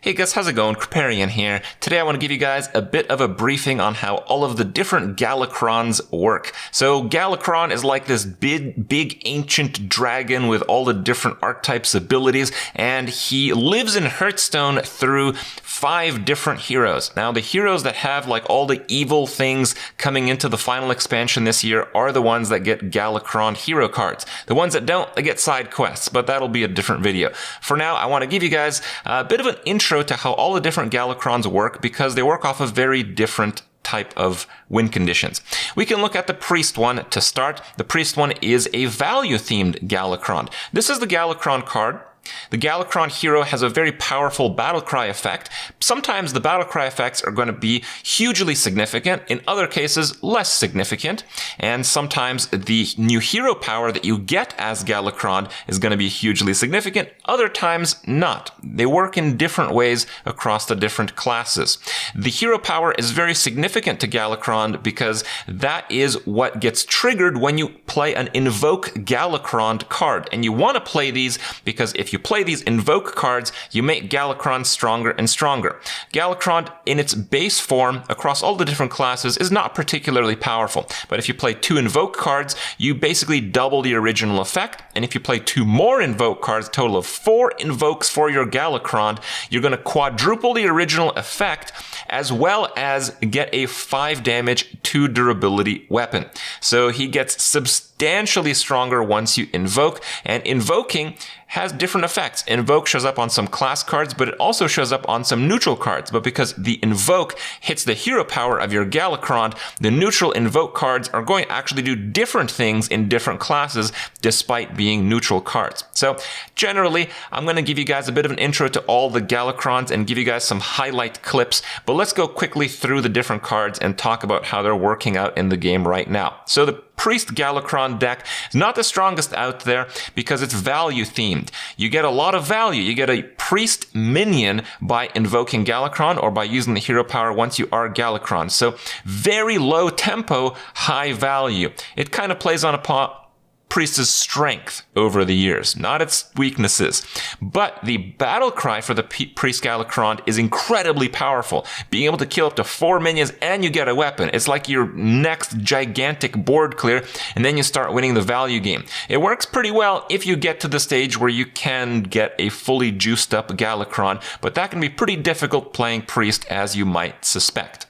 Hey guys, how's it going? Kripparrian here. Today I want to give you guys a bit of a briefing on how all of the different Galakronds work. So Galakrond is like this big ancient dragon with all the different archetypes abilities, and he lives in Hearthstone through 5 different heroes. Now the heroes that have like all the evil things coming into the final expansion this year are the ones that get Galakrond hero cards. The ones that don't, they get side quests, but that'll be a different video. For now, I want to give you guys a bit of an intro to how all the different Galakronds work, because they work off of very different type of win conditions. We can look at the Priest one to start. The Priest one is a value-themed Galakrond. This is the Galakrond card. The Galakrond hero has a very powerful battlecry effect. Sometimes the battlecry effects are going to be hugely significant, in other cases less significant, and sometimes the new hero power that you get as Galakrond is going to be hugely significant, other times not. They work in different ways across the different classes. The hero power is very significant to Galakrond because that is what gets triggered when you play an Invoke Galakrond card, and you want to play these because if you play these invoke cards, you make Galakrond stronger and stronger. Galakrond, in its base form, across all the different classes, is not particularly powerful. But if you play 2 invoke cards, you basically double the original effect. And if you play 2 more invoke cards, a total of 4 invokes for your Galakrond, you're going to quadruple the original effect, as well as get a 5 damage 2 durability weapon. So he gets substantially stronger once you invoke, and invoking has different effects. Invoke shows up on some class cards, but it also shows up on some neutral cards. But because the invoke hits the hero power of your Galakrond, the neutral invoke cards are going to actually do different things in different classes despite being neutral cards. So generally, I'm going to give you guys a bit of an intro to all the Galakronds and give you guys some highlight clips, but let's go quickly through the different cards and talk about how they're working out in the game right now. So the Priest Galakrond deck is not the strongest out there because it's value themed. You get a lot of value. You get a Priest minion by invoking Galakrond or by using the hero power once you are Galakrond. So very low tempo, high value. It kind of plays on a Priest's strength over the years, not its weaknesses. But the battle cry for the Priest Galakrond is incredibly powerful. Being able to kill up to 4 minions and you get a weapon. It's like your next gigantic board clear, and then you start winning the value game. It works pretty well if you get to the stage where you can get a fully juiced up Galakrond, but that can be pretty difficult playing Priest, as you might suspect.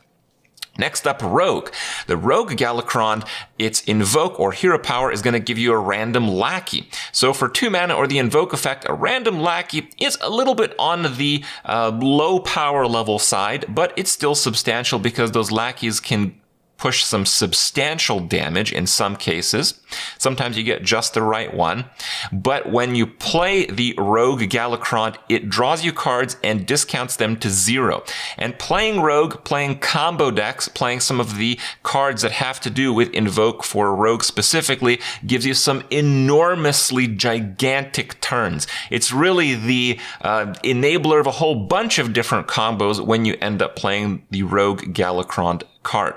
Next up, Rogue. The Rogue Galakrond, its invoke or hero power is going to give you a random lackey. So for 2 mana or the invoke effect, a random lackey is a little bit on the low power level side, but it's still substantial because those lackeys can push some substantial damage in some cases. Sometimes you get just the right one. But when you play the Rogue Galakrond, it draws you cards and discounts them to 0. And playing Rogue, playing combo decks, playing some of the cards that have to do with Invoke for Rogue specifically, gives you some enormously gigantic turns. It's really the enabler of a whole bunch of different combos when you end up playing the Rogue Galakrond card.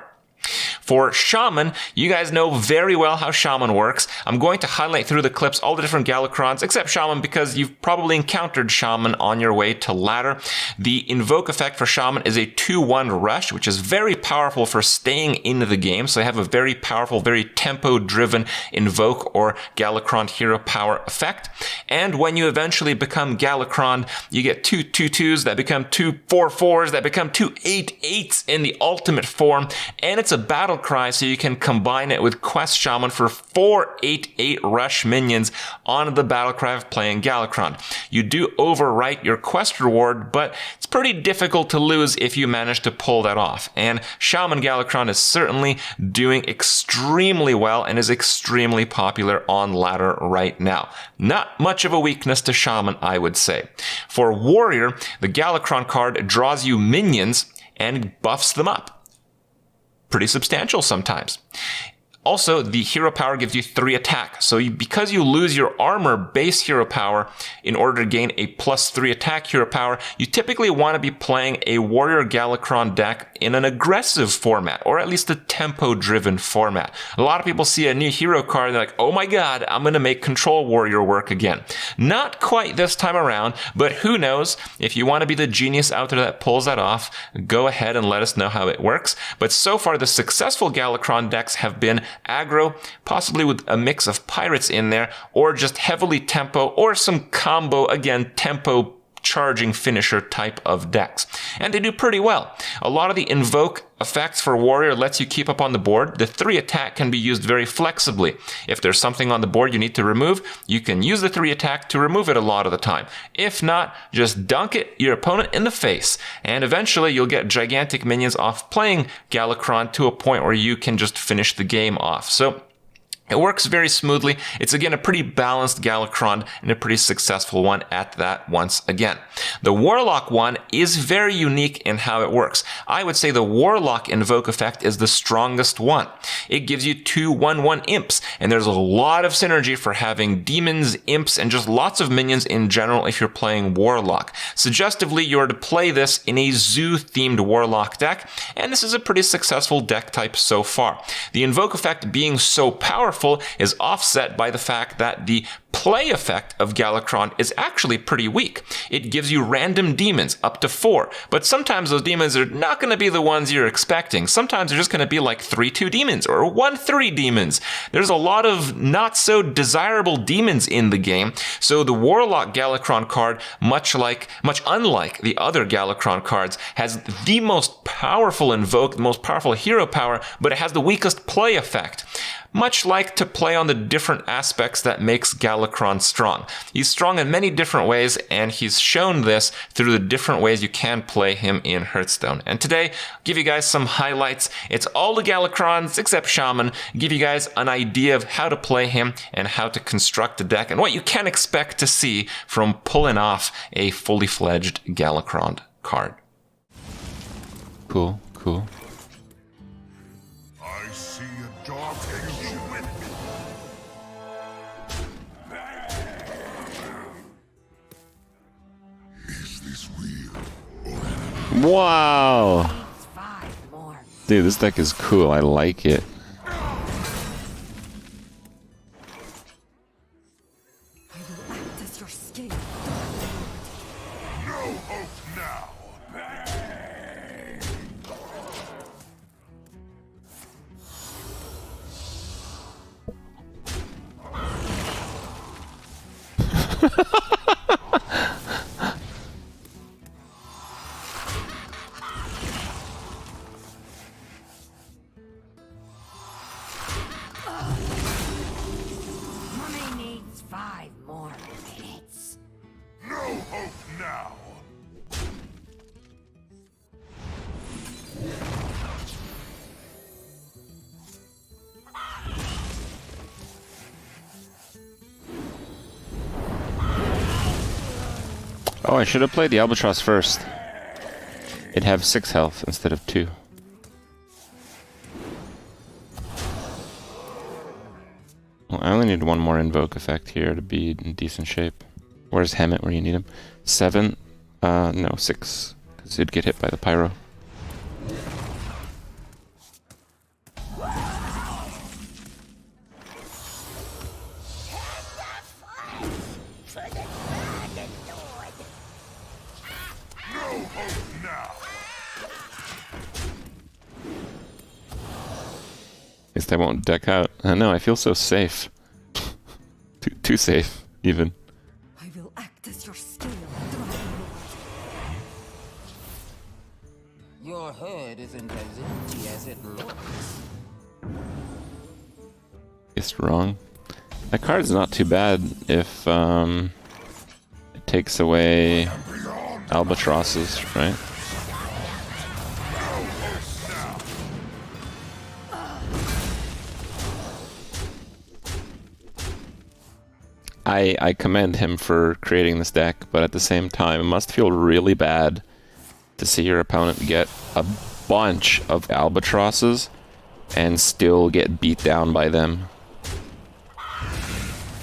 For Shaman, you guys know very well how Shaman works. I'm going to highlight through the clips all the different Galakronds except Shaman because you've probably encountered Shaman on your way to ladder. The invoke effect for Shaman is a 2-1 rush, which is very powerful for staying in the game. So they have a very powerful, very tempo-driven invoke or Galakrond hero power effect. And when you eventually become Galakrond, you get 2 2/2s that become 2 4/4s that become 2 8/8s in the ultimate form. And it's a battle cry, so you can combine it with Quest Shaman for 4 8/8 rush minions on the battle cry of playing Galakrond. You do overwrite your quest reward, but it's pretty difficult to lose if you manage to pull that off. And Shaman Galakrond is certainly doing extremely well and is extremely popular on ladder right now. Not much of a weakness to Shaman, I would say. For Warrior, the Galakrond card draws you minions and buffs them up. Pretty substantial sometimes. Also, the hero power gives you 3 attack. So because you lose your armor base hero power in order to gain a +3 attack hero power, you typically want to be playing a Warrior Galakrond deck in an aggressive format, or at least a tempo-driven format. A lot of people see a new hero card and they're like, oh my god, I'm going to make Control Warrior work again. Not quite this time around, but who knows? If you want to be the genius out there that pulls that off, go ahead and let us know how it works. But so far, the successful Galakrond decks have been aggro, possibly with a mix of pirates in there, or just heavily tempo, or some combo, again, tempo charging finisher type of decks. And they do pretty well. A lot of the invoke effects for warrior lets you keep up on the board. The 3 attack can be used very flexibly. If there's something on the board you need to remove, you can use the 3 attack to remove it a lot of the time. If not, just dunk it your opponent in the face, and eventually you'll get gigantic minions off playing Galakrond to a point where you can just finish the game off. So it works very smoothly. It's again a pretty balanced Galakrond and a pretty successful one at that once again. The Warlock one is very unique in how it works. I would say the Warlock invoke effect is the strongest one. It gives you 2 1/1 imps, and there's a lot of synergy for having demons, imps, and just lots of minions in general if you're playing Warlock. Suggestively, you're to play this in a zoo-themed Warlock deck, and this is a pretty successful deck type so far. The invoke effect being so powerful is offset by the fact that the play effect of Galakrond is actually pretty weak. It gives you random demons, up to 4, but sometimes those demons are not going to be the ones you're expecting. Sometimes they're just going to be like 3/2 demons or 1/3 demons. There's a lot of not so desirable demons in the game, so the Warlock Galakrond card, much unlike the other Galakrond cards, has the most powerful invoke, the most powerful hero power, but it has the weakest play effect. Much like to play on the different aspects that makes Galakrond strong. He's strong in many different ways, and he's shown this through the different ways you can play him in Hearthstone. And today, I'll give you guys some highlights. It's all the Galakronds except Shaman. Give you guys an idea of how to play him and how to construct a deck and what you can expect to see from pulling off a fully fledged Galakrond card. Cool, cool. I see a dark angel with me. Is this real? Wow! Dude, this deck is cool. I like it. No hope now. Mommy needs 5 more minutes. No hope now. Oh, I should have played the Albatross first. It'd have 6 health instead of 2. Well, I only need 1 more invoke effect here to be in decent shape. Where's Hemet where you need him? 7? No, 6. Because he'd get hit by the pyro. No hope now. At least I won't deck out. No, I feel so safe. Too safe, even. I will act as your scale. Your head isn't as empty as it looks. Guessed wrong. That card's not too bad if it takes away albatrosses, right? I commend him for creating this deck, but at the same time, it must feel really bad to see your opponent get a bunch of albatrosses and still get beat down by them.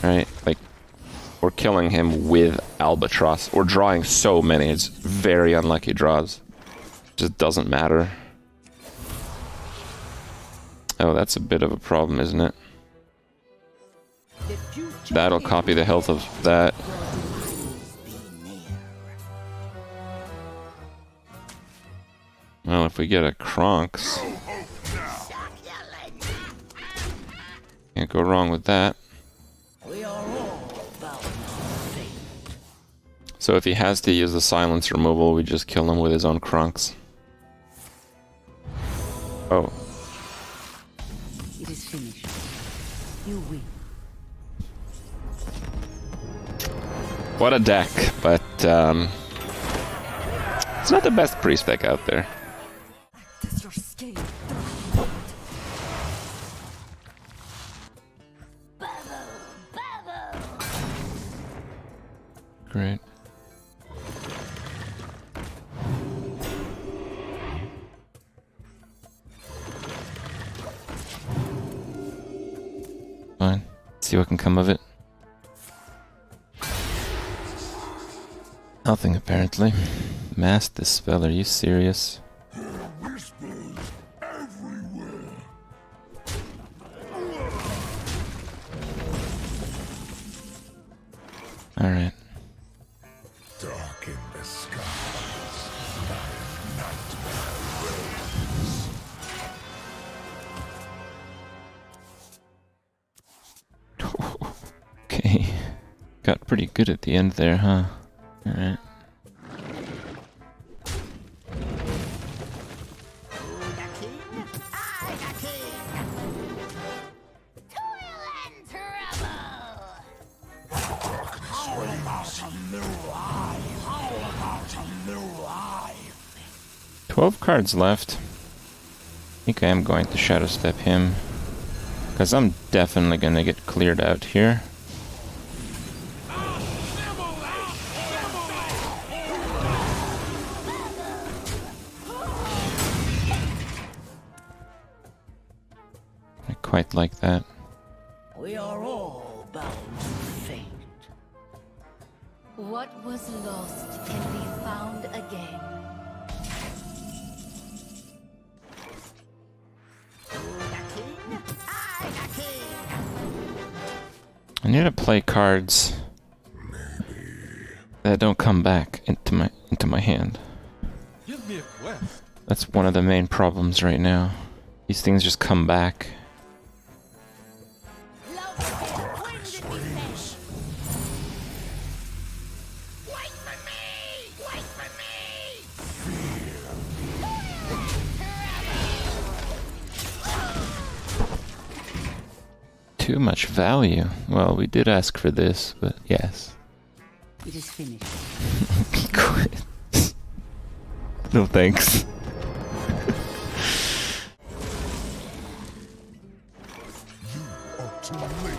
Right? Like, we're killing him with albatross. We're drawing so many. It's very unlucky draws. Just doesn't matter. Oh, that's a bit of a problem, isn't it? That'll copy the health of that. if we get a Kronks. Can't go wrong with that. So if he has to use the silence removal, we just kill him with his own Kronks. Oh. It is finished. You win. What a deck, but it's not the best priest deck out there. Does your scale Great. Fine. See what can come of it. Nothing, apparently. Mass this spell, are you serious? Whispers everywhere. Alright. Dark in the skies. Nightmare reigns. Okay. Got pretty good at the end there, huh? Alright. How about a new life? 12 cards left. I think I am going to Shadow Step him. Because I'm definitely going to get cleared out here. I quite like that. We are all bound to fate. What was lost can be found again. I need to play cards that don't come back into my hand. Give me a quest. That's one of the main problems right now. These things just come back. Too much value. Well, we did ask for this, but yes. It is finished. Quit. No thanks. You are too late.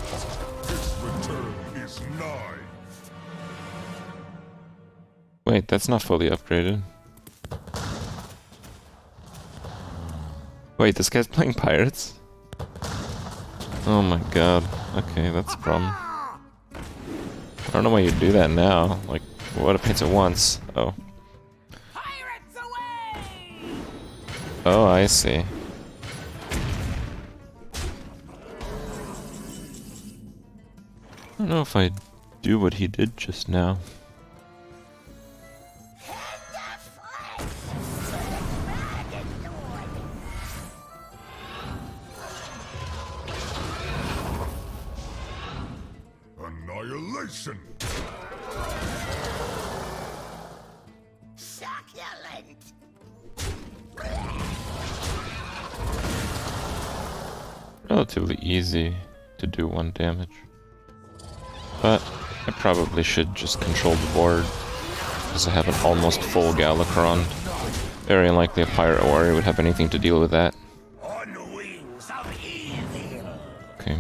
His return is nigh. Wait, that's not fully upgraded. Wait, this guy's playing pirates? Oh my god. Okay, that's a problem. I don't know why you do that now. Like, what if it's at once? Oh. Pirates away! Oh, I see. I don't know if I do what he did just now. Annihilation. Succulent! Relatively easy to do 1 damage. But I probably should just control the board, because I have an almost full Galakrond. Very unlikely a pirate warrior would have anything to deal with that. On wings of evil. Okay.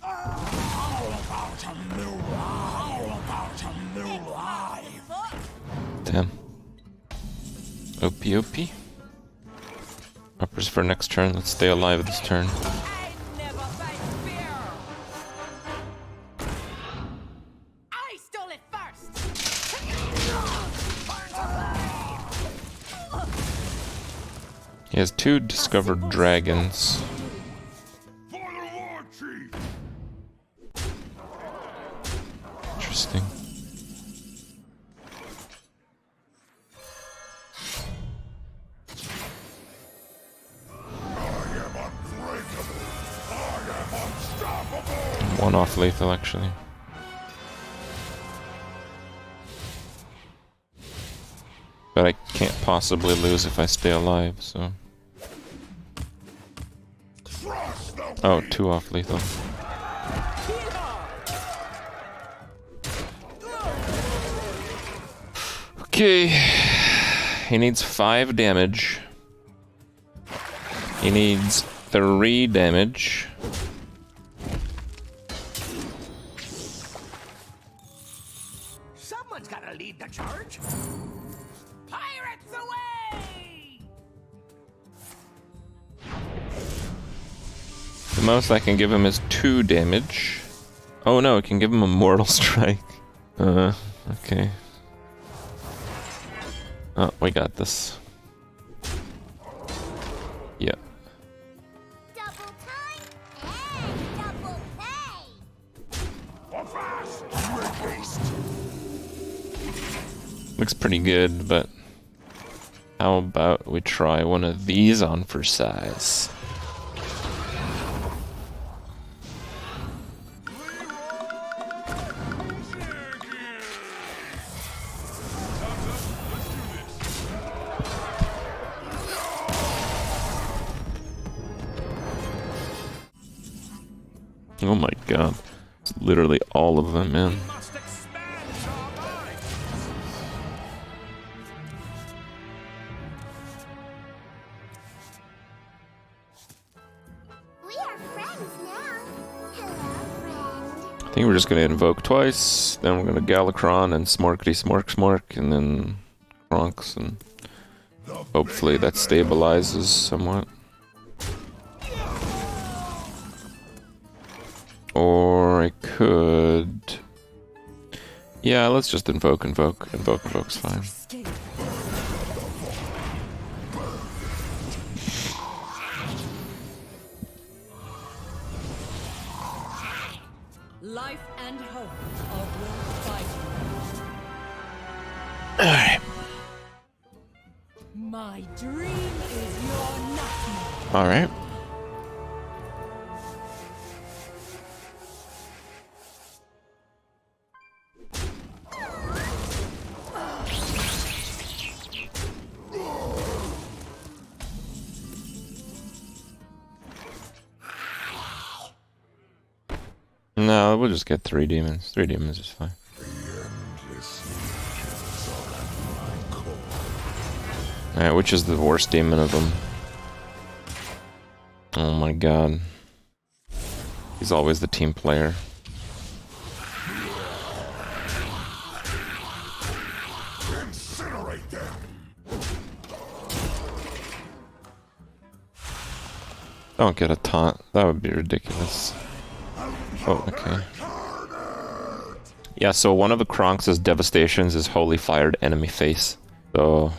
How about a new life? Damn. OP. Uppers for next turn. Let's stay alive this turn. I never fight fear! I stole it first! He has 2 discovered dragons. For the War Chief. Interesting. lethal actually. But I can't possibly lose if I stay alive, so... Oh, 2 off lethal. Okay. He needs 5 damage. He needs 3 damage. Someone's gotta lead the charge. Pirates away! The most I can give him is 2 damage. Oh no, I can give him a mortal strike. Okay. Oh, we got this. Yep. Double time and double pay. Looks pretty good, but how about we try one of these on for size? Oh my god. It's literally all of them, man. We are friends now. Hello, friend. I think we're just gonna invoke twice, then we're gonna Galakrond and Smorkety Smork, and then Kronks, and hopefully that stabilizes somewhat. Or I could... Yeah, let's just invoke. Invoke's fine. Life and hope of world fighting. Alright. My dream is your nightmare. Alright. No, we'll just get 3 demons. 3 demons is fine. Alright, which is the worst demon of them? Oh my god. He's always the team player. Incinerate them. Don't get a taunt. That would be ridiculous. Oh, okay. Yeah, so one of the Kronks' devastations is Holy Fired Enemy Face. So,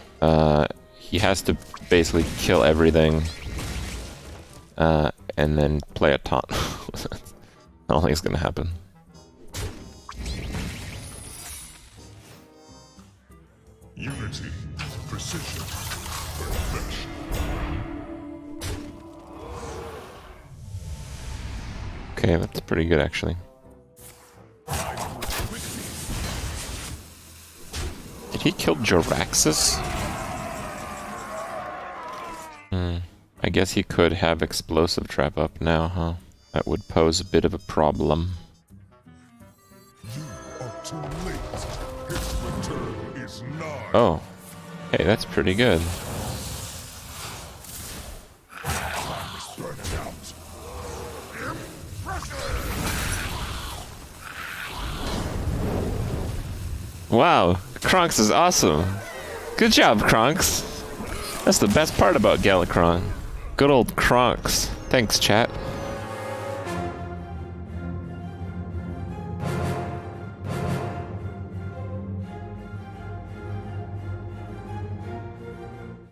he has to basically kill everything, and then play a taunt. I don't think it's gonna happen. Unity, precision, perfection. Okay, that's pretty good actually. Did he kill Jaraxxus? I guess he could have explosive trap up now, huh? That would pose a bit of a problem. You are too late. His return is nigh. Oh, hey, that's pretty good. Burning out. Wow, Kronks is awesome. Good job, Kronks. That's the best part about Galakrond. Good old Kronks. Thanks, chat.